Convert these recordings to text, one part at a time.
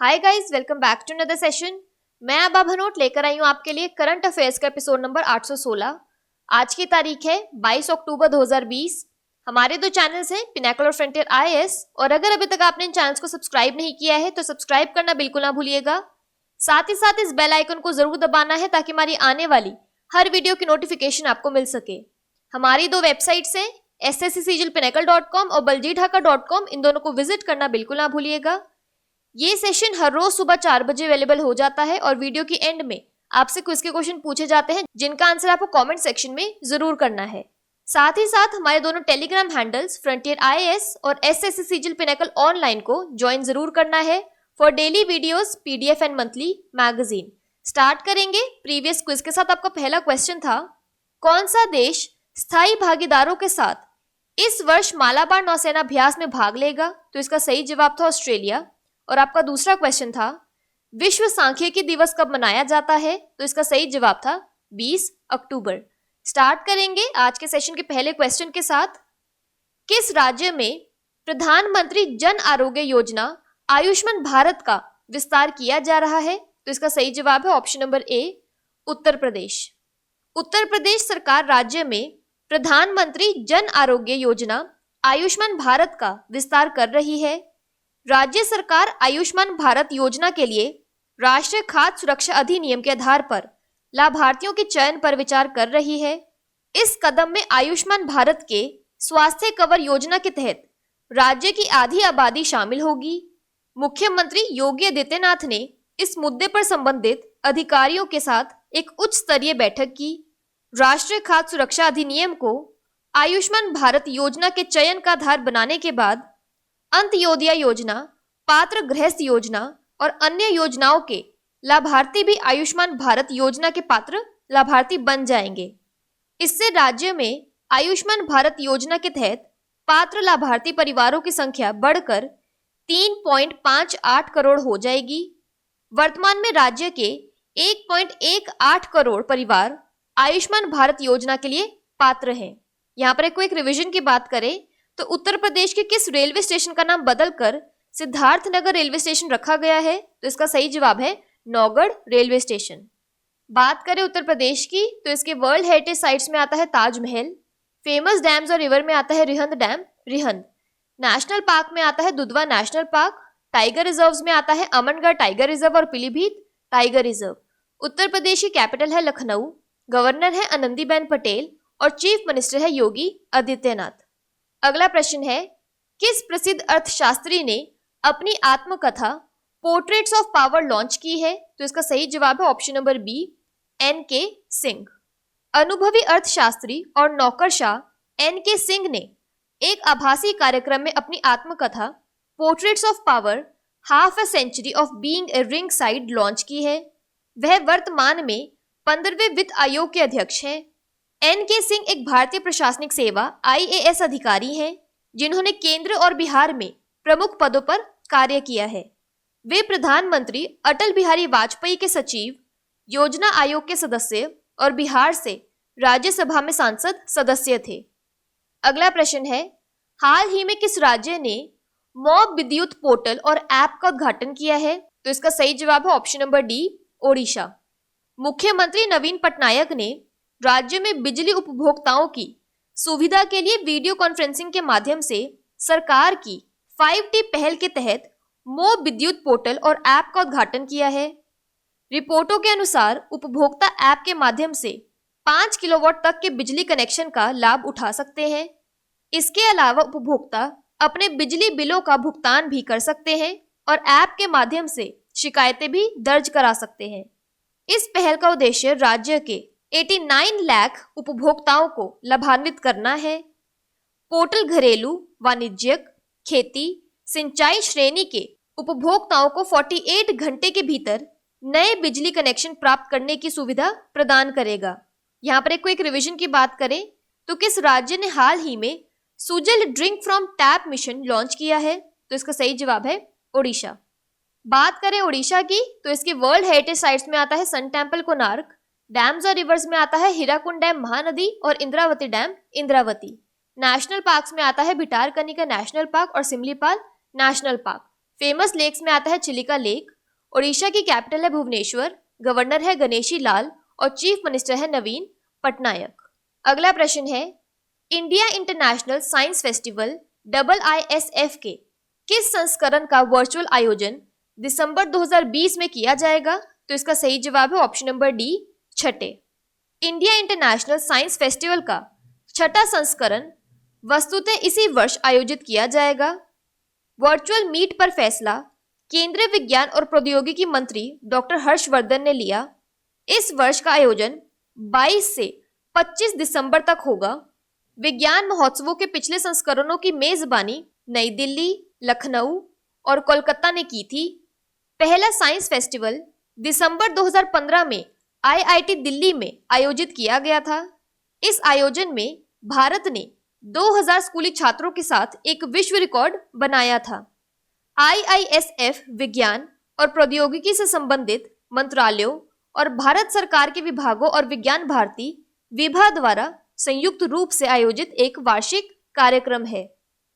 Hi guys, welcome back to another session. मैं आभा भनोट लेकर आई हूँ आपके लिए करंट अफेयर्स का एपिसोड नंबर 816। आज की तारीख है 22 अक्टूबर 2020। हमारे दो चैनल्स हैं, पिनेकल और फ्रंटियर आईएएस, और अगर अभी तक आपने इन चैनल्स को सब्सक्राइब नहीं किया है तो सब्सक्राइब करना बिल्कुल ना भूलिएगा। साथ ही साथ इस बेल आइकन को जरूर दबाना है ताकि हमारी आने वाली हर वीडियो की नोटिफिकेशन आपको मिल सके। हमारी दो वेबसाइट्स हैं, sscjlpinacle.com और baljitdhaka.com। इन दोनों को विजिट करना बिल्कुल ना भूलिएगा। ये सेशन हर रोज सुबह 4 बजे अवेलेबल हो जाता है और वीडियो की एंड में आपसे क्विज के क्वेश्चन पूछे जाते हैं जिनका आंसर आपको कमेंट सेक्शन में जरूर करना है। साथ ही साथ हमारे दोनों टेलीग्राम हैंडल्स फ्रंटियर आईएएस और एसएससी पिनेकल ऑनलाइन को ज्वाइन जरूर करना है for daily videos, PDF and monthly magazine. Start करेंगे प्रीवियस क्विज के साथ। आपका पहला क्वेश्चन था, कौन सा देश स्थायी भागीदारों के साथ इस वर्ष मालाबार नौसेना अभ्यास में भाग लेगा? तो इसका सही जवाब था ऑस्ट्रेलिया। और आपका दूसरा क्वेश्चन था, विश्व सांख्यिकी दिवस कब मनाया जाता है? तो इसका सही जवाब था 20 अक्टूबर। स्टार्ट करेंगे आज के सेशन के पहले क्वेश्चन के साथ। किस राज्य में प्रधानमंत्री जन आरोग्य योजना आयुष्मान भारत का विस्तार किया जा रहा है? तो इसका सही जवाब है option number A, Uttar Pradesh. Uttar Pradesh सरकार राज्य में प्रधानमंत्री जन आरोग्य योजना आयुष्मान भारत का विस्तार कर रही है। राज्य सरकार आयुष्मान भारत योजना के लिए राष्ट्रीय खाद्य सुरक्षा अधिनियम के आधार पर लाभार्थियों के चयन पर विचार कर रही है। इस कदम में आयुष्मान भारत के स्वास्थ्य कवर योजना के तहत राज्य की आधी आबादी शामिल होगी। मुख्यमंत्री योगी आदित्यनाथ ने इस मुद्दे पर संबंधित अधिकारियों के साथ एक उच्च स्तरीय बैठक की। राष्ट्रीय खाद्य सुरक्षा अधिनियम को आयुष्मान भारत योजना के चयन का आधार बनाने के बाद अंत्योदय योजना, पात्र गृहस्थ योजना और अन्य योजनाओं के लाभार्थी भी आयुष्मान भारत योजना के पात्र लाभार्थी बन जाएंगे। इससे राज्य में आयुष्मान भारत योजना के तहत पात्र लाभार्थी परिवारों की संख्या बढ़कर 3.58 करोड़ हो जाएगी। वर्तमान में राज्य के 1.18 करोड़ परिवार आयुष्मान भारत योजना के लिए पात्र हैं। यहाँ पर एक क्विक रिवीजन की बात करें तो उत्तर प्रदेश के किस रेलवे स्टेशन का नाम बदलकर सिद्धार्थनगर रेलवे स्टेशन रखा गया है? तो इसका सही जवाब है नौगढ़ रेलवे स्टेशन। बात करें उत्तर प्रदेश की तो इसके वर्ल्ड हेरिटेज साइट्स में आता है ताजमहल, फेमस डैम्स और रिवर में आता है Rihand dam Rihand, national park में आता है Dudhwa national park, tiger reserves में आता है अमनगढ़ टाइगर रिजर्व और पीलीभीत टाइगर रिजर्व। उत्तर प्रदेश की कैपिटल है लखनऊ, गवर्नर है आनंदीबेन पटेल और चीफ मिनिस्टर है योगी आदित्यनाथ। अगला प्रश्न है, किस प्रसिद्ध अर्थशास्त्री ने अपनी आत्मकथा पोर्ट्रेट्स ऑफ पावर लॉन्च की है? तो इसका सही जवाब है option number B, N K. Singh. अनुभवी अर्थशास्त्री और नौकरशाह एन.के. सिंह ने एक आभासी कार्यक्रम में अपनी आत्मकथा portraits of power half a century of being a ringside launch की है। वह वर्तमान में 15वें वित्त आयोग के अध्यक्ष हैं। एन.के. सिंह एक भारतीय प्रशासनिक सेवा आईएएस अधिकारी हैं जिन्होंने केंद्र और बिहार में प्रमुख पदों पर कार्य किया है। वे प्रधानमंत्री अटल बिहारी वाजपेयी के सचिव, योजना आयोग के सदस्य और बिहार से राज्यसभा में सांसद सदस्य थे। अगला प्रश्न है, हाल ही में किस राज्य ने मॉब विद्युत पोर्टल और ऐप का उद्घाटन किया है? तो इसका सही जवाब है ऑप्शन नंबर डी, ओडिशा। मुख्यमंत्री नवीन पटनायक ने राज्य में बिजली उपभोक्ताओं की सुविधा के लिए वीडियो कॉन्फ्रेंसिंग के माध्यम से सरकार की 5T पहल के तहत मोब विद्युत पोर्टल और ऐप का उद्घाटन किया है। रिपोर्टों के अनुसार उपभोक्ता ऐप के माध्यम से 5 किलोवाट तक के बिजली कनेक्शन का लाभ उठा सकते हैं। इसके अलावा उपभोक्ता अपने बिजली बिलों का भुगतान भी कर सकते हैं और ऐप के माध्यम से शिकायतें भी दर्ज करा सकते हैं। इस पहल का उद्देश्य राज्य के 89 लाख उपभोक्ताओं को लाभान्वित करना है। पोर्टल घरेलू, वाणिज्यिक, खेती, सिंचाई श्रेणी के उपभोक्ताओं को 48 घंटे के भीतर नए बिजली कनेक्शन प्राप्त करने की सुविधा प्रदान करेगा। यहाँ पर एक क्विक रिवीजन की बात करें तो किस राज्य ने हाल ही में Sujal drink from tap mission launch किया है? तो इसका सही जवाब है ओडिशा। बात करें ओडिशा की तो इसके वर्ल्ड हेरिटेज साइट्स में आता है सन टेम्पल कोणार्क, डैम्स और रिवर्स में आता है हीराकुंड डैम महानदी और Indravati dam Indravati, national parks में आता है भिटारकनिका नेशनल पार्क और Similipal national park, famous lakes में आता है चिलिका लेक, ओडिशा की कैपिटल है भुवनेश्वर, गवर्नर है गणेशी लाल और चीफ मिनिस्टर है नवीन पटनायक। अगला प्रश्न है, India international science festival IISF के किस संस्करण का वर्चुअल आयोजन दिसंबर 2020 में किया जाएगा? तो इसका सही जवाब है ऑप्शन नंबर डी, छठे। इंडिया इंटरनेशनल साइंस फेस्टिवल का छठा संस्करण वस्तुतः इसी वर्ष आयोजित किया जाएगा। वर्चुअल मीट पर फैसला केंद्रीय विज्ञान और प्रौद्योगिकी मंत्री डॉक्टर हर्षवर्धन ने लिया। इस वर्ष का आयोजन 22 से 25 दिसंबर तक होगा। विज्ञान महोत्सवों के पिछले संस्करणों की मेजबानी नई दिल्ली, लखनऊ और कोलकाता ने की थी। पहला साइंस फेस्टिवल दिसंबर 2015 में IIT दिल्ली में आयोजित किया गया था। इस आयोजन में भारत ने 2000 स्कूली छात्रों के साथ एक विश्व रिकॉर्ड बनाया था। IISF विज्ञान और प्रौद्योगिकी से संबंधित मंत्रालयों और भारत सरकार के विभागों और विज्ञान भारती विभा द्वारा संयुक्त रूप से आयोजित एक वार्षिक कार्यक्रम है।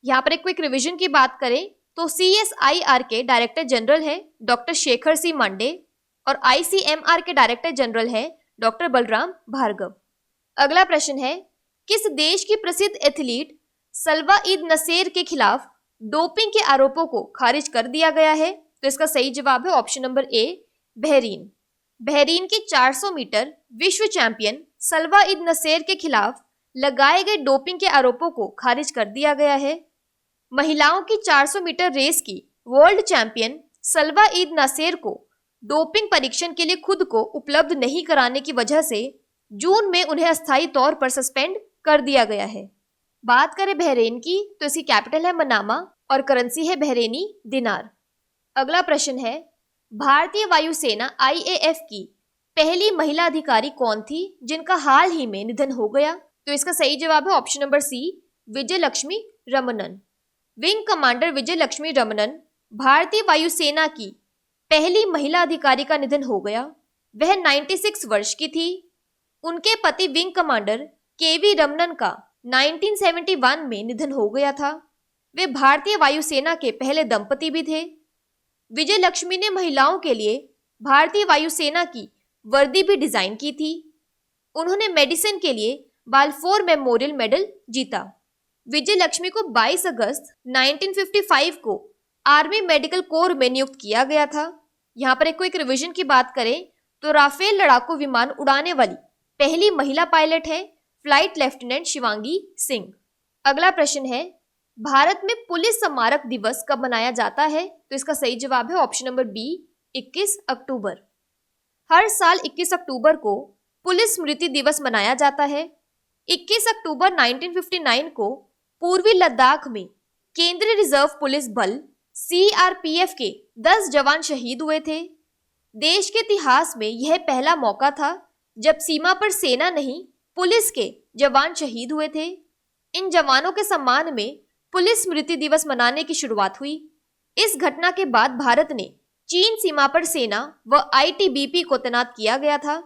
यहाँ पर एक क्विक रिवीजन की बात करें तो CSIR के डायरेक्टर जनरल है डॉक्टर शेखर सी मांडे और ICMR के डायरेक्टर जनरल है डॉक्टर बलराम भार्गव। अगला प्रश्न है, किस देश की प्रसिद्ध एथलीट सलवा ईद नसेर के खिलाफ डोपिंग के आरोपों को खारिज कर दिया गया है? तो इसका सही जवाब है option number A, Bahrain. Bahrain की 400 मीटर विश्व चैंपियन सलवा ईद नसेर के खिलाफ लगाए गए डोपिंग के आरोपों को खारिज कर दिया गया है। महिलाओं की 400 मीटर रेस की वर्ल्ड चैंपियन सलवा ईद नसेर को डोपिंग परीक्षण के लिए खुद को उपलब्ध नहीं कराने की वजह से जून में उन्हें अस्थायी तौर पर सस्पेंड कर दिया गया है। बात करें बहरीन की तो इसकी कैपिटल है मनामा और करेंसी है बहरीनी दिनार। अगला प्रश्न है, भारतीय वायुसेना IAF की पहली महिला अधिकारी कौन थी जिनका हाल ही में निधन हो गया? तो इसका सही जवाब है ऑप्शन नंबर सी, विजय लक्ष्मी रमनन। विंग कमांडर विजय लक्ष्मी रमनन भारतीय वायुसेना की पहली महिला अधिकारी का निधन हो गया। वह 96 वर्ष की थी। उनके पति विंग कमांडर KV रमनन का 1971 में निधन हो गया था। वे भारतीय वायुसेना के पहले दंपति भी थे। विजय लक्ष्मी ने महिलाओं के लिए भारतीय वायुसेना की वर्दी भी डिजाइन की थी। उन्होंने मेडिसिन के लिए बालफोर मेमोरियल मेडल जीता। विजय लक्ष्मी को 22 अगस्त 1955 को आर्मी मेडिकल कोर में नियुक्त किया गया था। यहाँ पर एक क्विक रिवीजन की बात करें तो राफेल लड़ाकू विमान उड़ाने वाली पहली महिला पायलट है फ्लाइट लेफ्टिनेंट शिवांगी सिंह। अगला प्रश्न है, भारत में पुलिस स्मारक दिवस कब मनाया जाता है? तो इसका सही जवाब है ऑप्शन नंबर बी, 21 अक्टूबर। हर साल 21 अक्टूबर को पुलिस स्मृति दिवस मनाया जाता है। 21 अक्टूबर 1959 को पूर्वी लद्दाख में केंद्रीय रिजर्व पुलिस बल CRPF के 10 जवान शहीद हुए थे। देश के इतिहास में यह पहला मौका था जब सीमा पर सेना नहीं पुलिस के जवान शहीद हुए थे। इन जवानों के सम्मान में पुलिस स्मृति दिवस मनाने की शुरुआत हुई। इस घटना के बाद भारत ने चीन सीमा पर सेना व ITBP को तैनात किया गया था।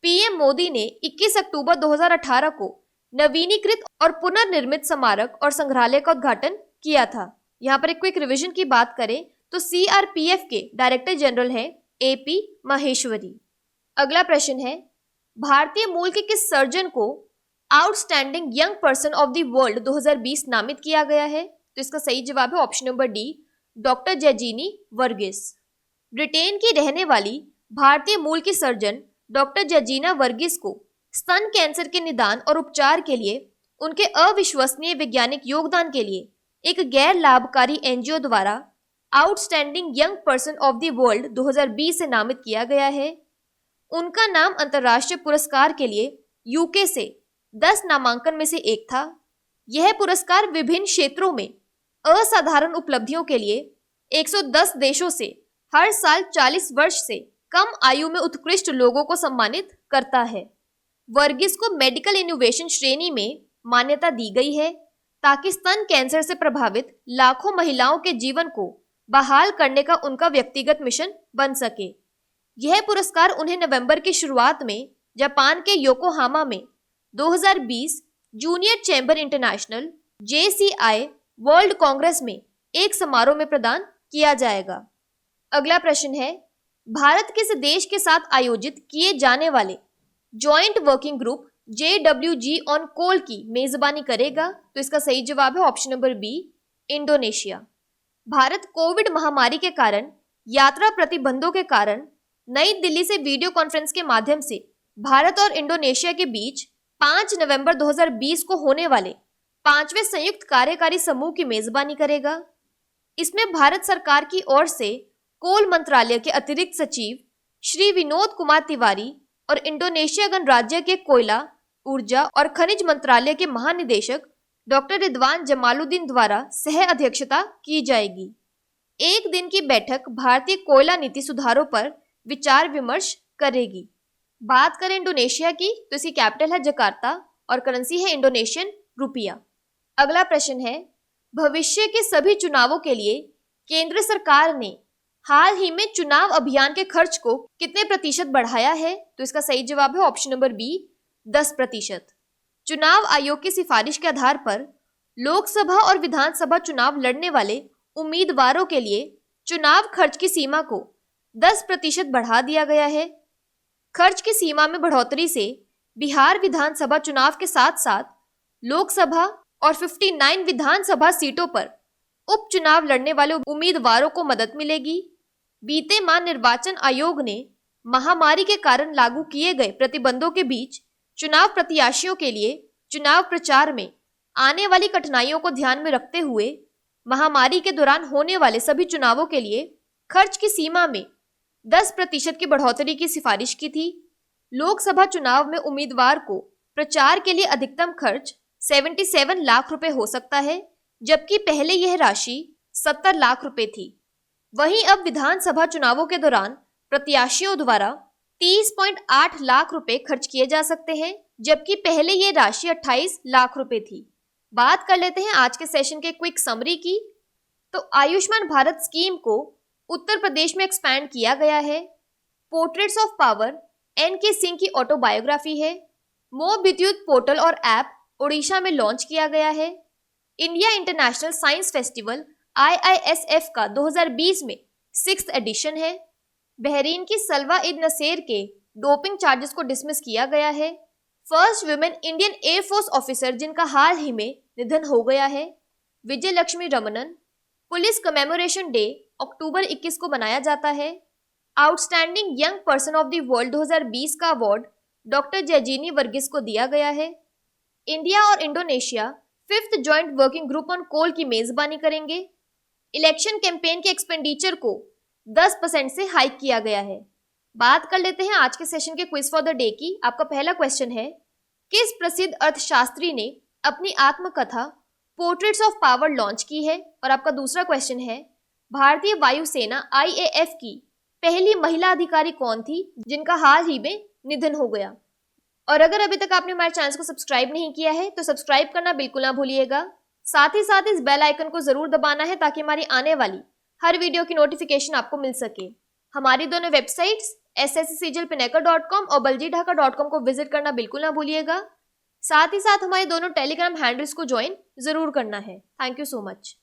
PM मोदी ने 21 अक्टूबर 2018 को नवीनीकृत और पुनर्निर्मित स्मारक और संग्रहालय का उद्घाटन किया था। यहाँ पर एक क्विक रिवीजन की बात करें तो CRPF के डायरेक्टर जनरल हैं AP माहेश्वरी। अगला प्रश्न है, भारतीय मूल के किस सर्जन को outstanding young person of the world 2020 नामित किया गया है? तो इसका सही जवाब है option number D, doctor Jejini Varghese. Britain की रहने वाली भारतीय मूल की सर्जन डॉक्टर जेजिना वर्गीस को स्तन कैंसर के निदान और उपचार के लिए उनके अविश्वसनीय वैज्ञानिक योगदान के लिए एक गैर लाभकारी NGO द्वारा outstanding young person of the world 2020 से नामित किया गया है। उनका नाम अंतर्राष्ट्रीय पुरस्कार के लिए UK से 10 नामांकन में से एक था। यह पुरस्कार विभिन्न क्षेत्रों में असाधारण उपलब्धियों के लिए 110 देशों से हर साल 40 वर्ष से कम आयु में उत्कृष्ट लोगों को सम्मानित करता है। वर्गीस को मेडिकल इनोवेशन श्रेणी में मान्यता दी गई है ताकि स्तन कैंसर से प्रभावित लाखों महिलाओं के जीवन को बहाल करने का उनका व्यक्तिगत मिशन बन सके। यह पुरस्कार उन्हें नवंबर की शुरुआत में जापान के योकोहामा में 2020 junior chamber international JCI world Congress में एक समारोह में प्रदान किया जाएगा। अगला प्रश्न है, भारत किस देश के साथ आयोजित किए जाने वाले joint working group JWG on coal की मेजबानी करेगा? तो इसका सही जवाब है option number B, Indonesia. Bharat Covid महामारी के कारण यात्रा प्रतिबंधों के कारण नई दिल्ली से वीडियो कॉन्फ्रेंस के माध्यम से भारत और इंडोनेशिया के बीच 5 नवंबर 2020 को होने वाले 5वें संयुक्त कार्यकारी समूह की मेजबानी करेगा। इसमें भारत सरकार की ओर से कोल मंत्रालय के अतिरिक्त सचिव श्री विनोद कुमार तिवारी और इंडोनेशिया गणराज्य के कोयला, ऊर्जा और खनिज मंत्रालय के महानिदेशक डॉक्टर रिदवान जमालुद्दीन द्वारा सह अध्यक्षता की जाएगी। एक दिन की बैठक भारतीय कोयला नीति सुधारों पर विचार विमर्श करेगी। बात करें इंडोनेशिया की तो इसकी कैपिटल है जकार्ता और करेंसी है इंडोनेशियन रुपया। अगला प्रश्न है, भविष्य के सभी चुनावों के लिए केंद्र सरकार ने हाल ही में चुनाव अभियान के खर्च को कितने प्रतिशत बढ़ाया है? तो इसका सही जवाब है ऑप्शन नंबर बी, 10%। चुनाव आयोग की सिफारिश के आधार पर लोकसभा और विधानसभा चुनाव लड़ने वाले उम्मीदवारों के लिए चुनाव खर्च की सीमा को 10% बढ़ा दिया गया है। खर्च की सीमा में बढ़ोतरी से बिहार विधानसभा चुनाव के साथ साथ लोकसभा और 59 विधानसभा सीटों पर उपचुनाव लड़ने वाले उम्मीदवारों को मदद मिलेगी। बीते माह निर्वाचन आयोग ने महामारी के कारण लागू किए गए प्रतिबंधों के बीच चुनाव प्रत्याशियों के लिए चुनाव प्रचार में आने वाली कठिनाइयों को ध्यान में रखते हुए महामारी के दौरान होने वाले सभी चुनावों के लिए खर्च की सीमा में 10% की बढ़ोतरी की सिफारिश की थी। लोकसभा चुनाव में उम्मीदवार को प्रचार के लिए अधिकतम खर्च 77 लाख रुपए हो सकता है, जबकि पहले यह राशि 70 लाख रुपए थी। वहीं अब विधानसभा चुनावों के दौरान प्रत्याशियों द्वारा 30.8 लाख रुपए खर्च किए जा सकते हैं, जबकि पहले यह राशि 28 लाख रुपए थी। बात कर लेते हैं आज के सेशन के क्विक समरी की। तो आयुष्मान भारत स्कीम को उत्तर प्रदेश में एक्सपैंड किया गया है। Portraits of power NK Singh की ऑटोबायोग्राफी है। मोब विद्युत पोर्टल और ऐप ओडिशा में लॉन्च किया गया है। India international science festival IISF का 2020 में 6th एडिशन है। बहरीन की सलवा इद नसेर के डोपिंग चार्जेस को डिसमिस किया गया है। First women Indian air force officer जिनका हाल ही में निधन हो गया है, Vijay Lakshmi Ramanan. Police commemoration day October 21 को मनाया जाता है। Outstanding young person of the world 2020 का अवार्ड डॉक्टर जैजीनी वर्गीस को दिया गया है। इंडिया और Indonesia 5th joint working group on coal की मेजबानी करेंगे। इलेक्शन कैंपेन के एक्सपेंडिचर को 10% से हाइक किया गया है। बात कर लेते हैं आज के सेशन के क्विज फॉर द डे की। आपका पहला क्वेश्चन है, किस प्रसिद्ध अर्थशास्त्री ने अपनी आत्मकथा पोर्ट्रेट्स ऑफ पावर लॉन्च की है? और आपका दूसरा क्वेश्चन है, भारतीय वायुसेना IAF की पहली महिला अधिकारी कौन थी जिनका हाल ही में निधन हो गया? और अगर अभी तक आपने हमारे चैनल को सब्सक्राइब नहीं किया है तो सब्सक्राइब करना बिल्कुल ना भूलिएगा। साथ ही साथ इस बेल आइकन को जरूर दबाना है ताकि हमारी आने वाली हर वीडियो की नोटिफिकेशन आपको मिल सके। हमारी दोनों वेबसाइट्स sscglpinnacle.com और baljidhaka.com को विजिट करना बिल्कुल ना भूलिएगा। साथ ही साथ हमारे दोनों टेलीग्राम हैंडल्स को ज्वाइन जरूर करना है। Thank you so much.